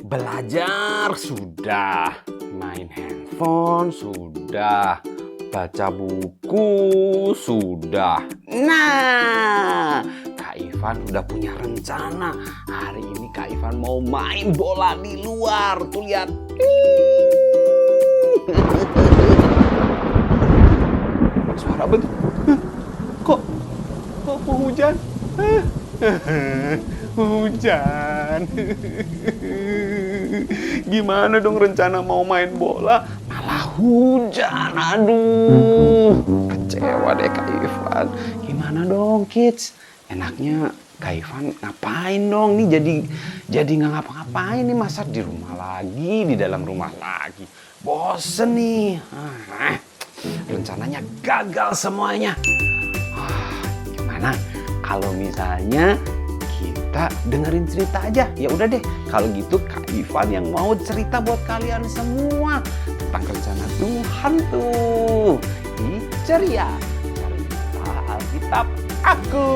Belajar sudah, main handphone sudah, baca buku sudah. Nah, Kak Ivan udah punya rencana. Hari ini Kak Ivan mau main bola di luar. Tuh lihat. Suara apa tuh? Kok mau hujan? Hujan. Gimana dong rencana mau main bola malah hujan. Aduh, kecewa deh Kak Ivan. Gimana dong kids? Enaknya Kak Ivan ngapain dong? Nih jadi nggak ngapa-ngapain nih, masa di rumah lagi, di dalam rumah lagi. Bosen nih. Rencananya gagal semuanya. Gimana kalau misalnya kita dengerin cerita aja? Ya udah deh, kalau gitu Kak Ivan yang mau cerita buat kalian semua tentang rencana Tuhan tuh di Ceria Cerita Alkitab Aku.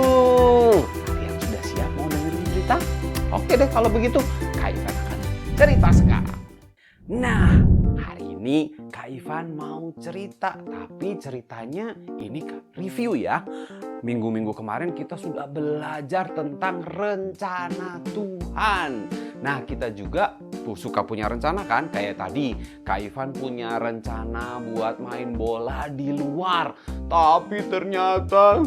Kalian sudah siap mau dengerin cerita? Oke deh, kalau begitu Kak Ivan akan cerita sekarang. Nah, hari ini Kak Ivan mau cerita, tapi ceritanya ini review ya. Minggu-minggu kemarin kita sudah belajar tentang rencana Tuhan. Nah, kita juga suka punya rencana kan? Kayak tadi, Kak Ivan punya rencana buat main bola di luar. Tapi ternyata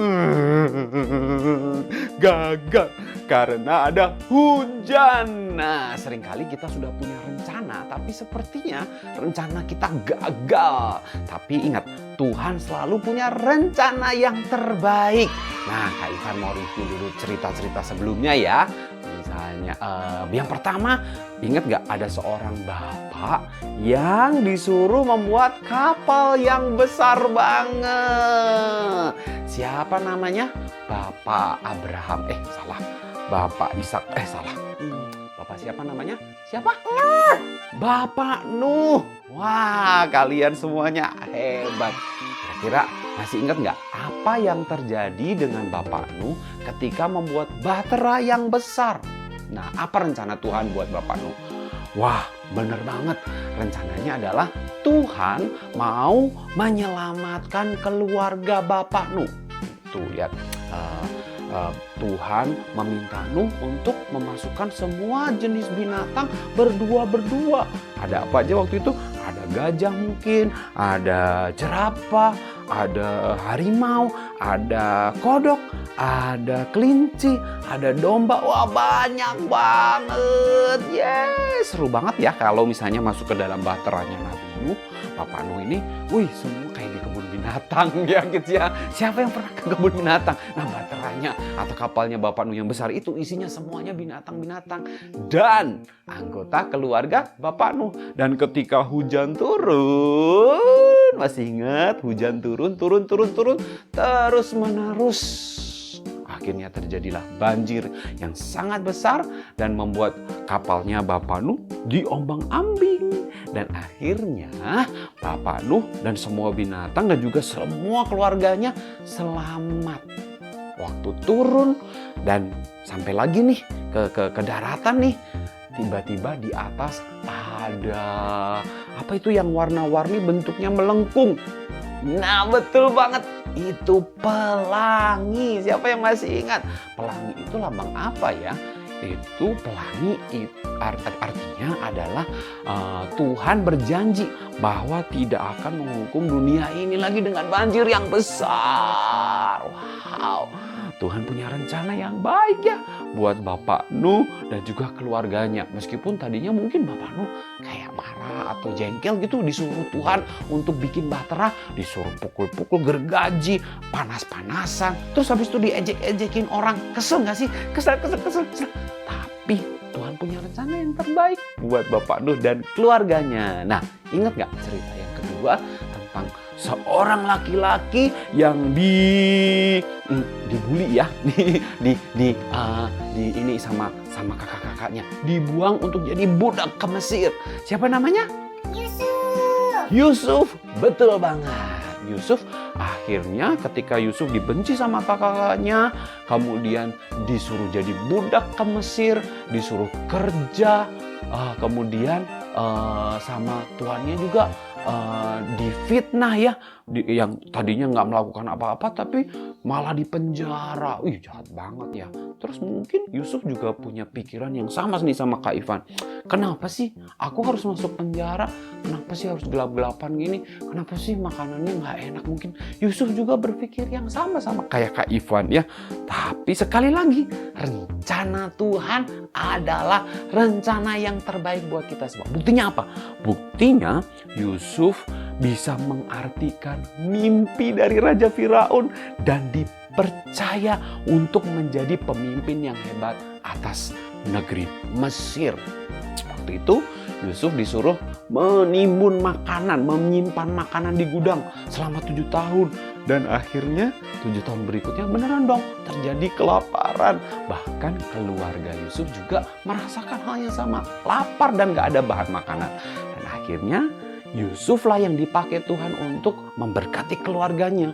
gagal karena ada hujan. Nah, seringkali kita sudah punya rencana, tapi sepertinya rencana kita gagal. Tapi ingat, Tuhan selalu punya rencana yang terbaik. Nah, Kak Ivan mau review dulu cerita-cerita sebelumnya ya. Misalnya, yang pertama, ingat gak ada seorang bapak yang disuruh membuat kapal yang besar banget. Siapa namanya? Bapak Abraham. Bapak Ishak. Bapak siapa namanya? Siapa? Nuh. Bapak Nuh. Wah, kalian semuanya hebat. Kira-kira masih ingat nggak apa yang terjadi dengan Bapak Nuh ketika membuat bahtera yang besar? Nah, apa rencana Tuhan buat Bapak Nuh? Wah, bener banget. Rencananya adalah Tuhan mau menyelamatkan keluarga Bapak Nuh. Tuh, lihat. Tuhan meminta Nuh untuk memasukkan semua jenis binatang berdua-berdua. Ada apa aja waktu itu? Ada gajah mungkin, ada jerapah, ada harimau, ada kodok, ada kelinci, ada domba. Wah, banyak banget. Seru banget ya kalau misalnya masuk ke dalam bahteranya Nabi Nuh. Bapak Nuh ini, semua kayak di kebun binatang ya gitu ya. Siapa yang pernah ke kebun binatang? Nah, bahteranya atau kapalnya Bapak Nuh yang besar itu isinya semuanya binatang-binatang dan anggota keluarga Bapak Nuh. Dan ketika hujan turun, masih ingat hujan turun terus menerus. Akhirnya terjadilah banjir yang sangat besar dan membuat kapalnya Bapak Nuh diombang-ambing. Dan akhirnya Bapak Nuh dan semua binatang dan juga semua keluarganya selamat. Waktu turun dan sampai lagi nih ke daratan nih, tiba-tiba di atas ada apa itu yang warna-warni bentuknya melengkung. Nah, betul banget. Itu pelangi. Siapa yang masih ingat? Pelangi itu lambang apa ya? Itu pelangi artinya adalah Tuhan berjanji bahwa tidak akan menghukum dunia ini lagi dengan banjir yang besar. Wow, Tuhan punya rencana yang baik ya buat Bapak Nuh dan juga keluarganya. Meskipun tadinya mungkin Bapak Nuh kayak marah atau jengkel gitu, disuruh Tuhan untuk bikin bahtera, disuruh pukul-pukul, gergaji, panas-panasan. Terus habis itu diejek-ejekin orang. Kesel gak sih? Kesel. Tapi Tuhan punya rencana yang terbaik buat Bapak Nuh dan keluarganya. Nah, ingat gak cerita yang kedua tentang seorang laki-laki yang dibully ya, ini sama kakak-kakaknya, dibuang untuk jadi budak ke Mesir. Siapa namanya? Yusuf, betul banget. Yusuf akhirnya ketika Yusuf dibenci sama kakaknya, kemudian disuruh jadi budak ke Mesir, disuruh kerja. kemudian sama tuannya juga difitnah ya, yang tadinya nggak melakukan apa-apa tapi malah dipenjara. Jahat banget ya. Terus mungkin Yusuf juga punya pikiran yang sama nih sama Kak Ivan. Kenapa sih aku harus masuk penjara? Kenapa sih harus gelap-gelapan gini? Kenapa sih makanannya nggak enak? Mungkin Yusuf juga berpikir yang sama kayak Kak Ivan ya. Tapi sekali lagi, rencana Tuhan adalah rencana yang terbaik buat kita semua. Buktinya apa? Buktinya Yusuf bisa mengartikan mimpi dari Raja Firaun dan dipercaya untuk menjadi pemimpin yang hebat atas negeri Mesir. Waktu itu Yusuf disuruh menimbun makanan, menyimpan makanan di gudang selama 7 tahun. Dan akhirnya 7 tahun berikutnya beneran dong terjadi kelaparan. Bahkan keluarga Yusuf juga merasakan hal yang sama, lapar dan gak ada bahan makanan. Dan akhirnya Yusuflah yang dipakai Tuhan untuk memberkati keluarganya.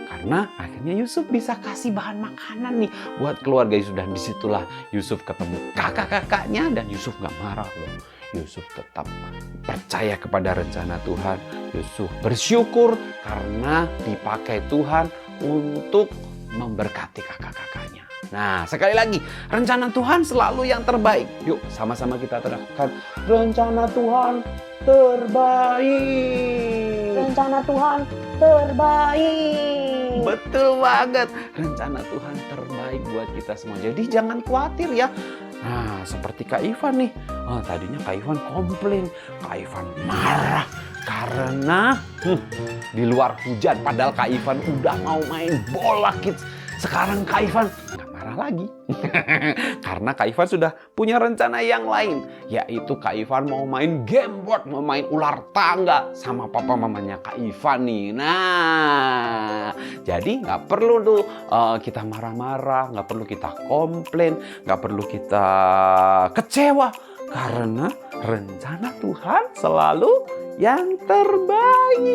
Karena akhirnya Yusuf bisa kasih bahan makanan nih buat keluarga Yusuf. Dan disitulah Yusuf ketemu kakak-kakaknya dan Yusuf gak marah loh. Yusuf tetap percaya kepada rencana Tuhan. Yusuf bersyukur karena dipakai Tuhan untuk memberkati kakak-kakaknya. Nah, sekali lagi, rencana Tuhan selalu yang terbaik. Yuk, sama-sama kita teriakkan, rencana Tuhan terbaik. Rencana Tuhan terbaik. Betul banget. Rencana Tuhan terbaik buat kita semua. Jadi jangan khawatir ya. Nah, seperti Kak Ivan nih. Tadinya Kak Ivan komplain. Kak Ivan marah karena di luar hujan. Padahal Kak Ivan udah mau main bola kids. Sekarang Kak Ivan nggak marah lagi. Karena Kak Ivan sudah punya rencana yang lain. Yaitu Kak Ivan mau main game board, mau main ular tangga sama papa mamanya Kak Ivan nih. Nah, jadi nggak perlu tuh kita marah-marah, nggak perlu kita komplain, nggak perlu kita kecewa. Karena rencana Tuhan selalu yang terbaik.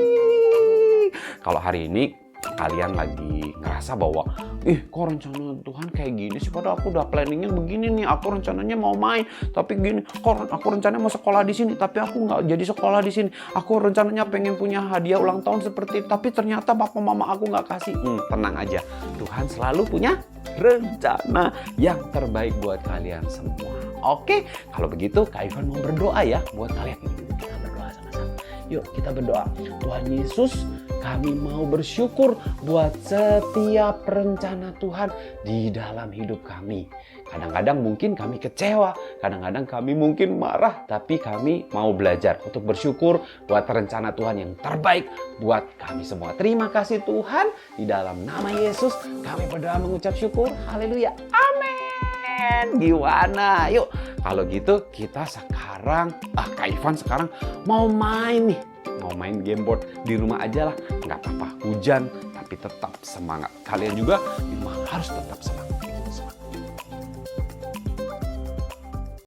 Kalau hari ini kalian lagi ngerasa bahwa kok rencana Tuhan kayak gini sih, padahal aku udah planningnya begini nih, aku rencananya mau main tapi gini, kok aku rencananya mau sekolah di sini tapi aku nggak jadi sekolah di sini, aku rencananya pengen punya hadiah ulang tahun seperti tapi ternyata papa mama aku nggak kasih. Tenang aja, Tuhan selalu punya rencana yang terbaik buat kalian semua. Oke, kalau begitu Kak Ivan mau berdoa ya buat kalian. Kita berdoa sama-sama. Yuk kita berdoa. Tuhan Yesus, kami mau bersyukur buat setiap rencana Tuhan di dalam hidup kami. Kadang-kadang mungkin kami kecewa, kadang-kadang kami mungkin marah, tapi kami mau belajar untuk bersyukur buat rencana Tuhan yang terbaik buat kami semua. Terima kasih Tuhan, di dalam nama Yesus kami berdoa mengucap syukur. Haleluya. Amin. Gimana? Yuk, kalau gitu kita sekarang, Kak Ivan sekarang mau main nih. Mau main game board di rumah aja lah. Nggak apa-apa, hujan, tapi tetap semangat. Kalian juga di rumah harus tetap semangat.